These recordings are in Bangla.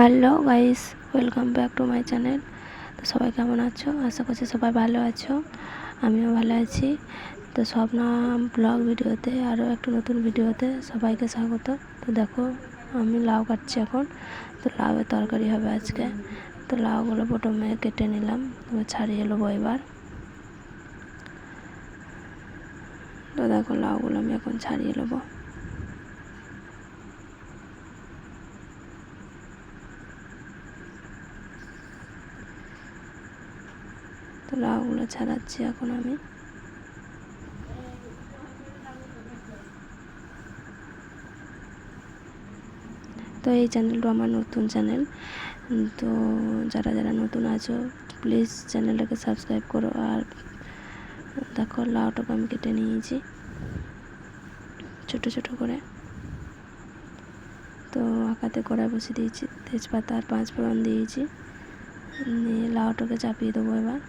Hello guys, welcome back to my channel. তো সবাই কেমন আছো? আশা করছি সবাই ভালো আছো, আমিও ভালো আছি। তো স্বপ্না ব্লগ ভিডিওতে আরও একটা নতুন ভিডিওতে সবাইকে স্বাগত। তো দেখো, আমি লাউ কাটছি এখন। তো লাউয়ের তরকারি হবে আজকে। তো লাউগুলো প্রথমে কেটে নিলাম, ছাড়িয়ে নেবো এবার। তো দেখো, লাউগুলো আমি এখন ছাড়িয়ে নেবো। তো লাউগুলো ছাড়াচ্ছি এখন আমি। তো এই চ্যানেলটা আমার নতুন চ্যানেল। তো যারা যারা নতুন আছো প্লিজ চ্যানেলটাকে সাবস্ক্রাইব করো। আর দেখো, লাউটাকে আমি কেটে নিয়েছি ছোটো ছোটো করে। তো আঁকাতে কড়াই বসিয়ে দিয়েছি, তেজপাতা আর 5 ফোড়ন দিয়েছি। নিয়ে লাউটাকে চাপিয়ে দেবো এবার।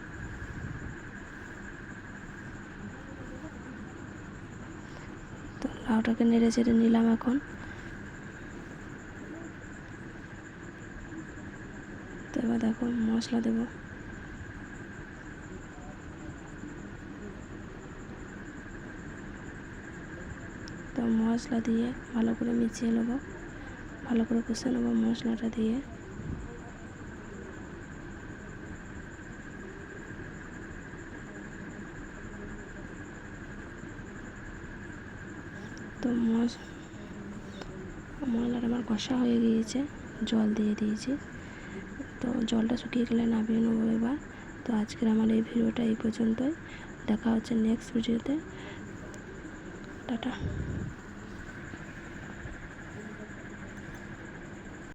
তো লাউটাকে নেড়ে চেড়ে নিলাম এখন। তো এবার দেখো, মশলা দেবো। তো মশলা দিয়ে ভালো করে মিশিয়ে নেবো, ভালো করে কষে নেবো মশলাটা দিয়ে। তো মশলাটা আমার কষা হয়ে গিয়েছে, জল দিয়ে দিয়েছি। তো জলটা শুকিয়ে গেলে নামিয়ে নেবো এবার। তো আজকের আমার এই ভিডিওটা এই পর্যন্তই। দেখা হচ্ছে নেক্সট ভিডিওতে। টাটা।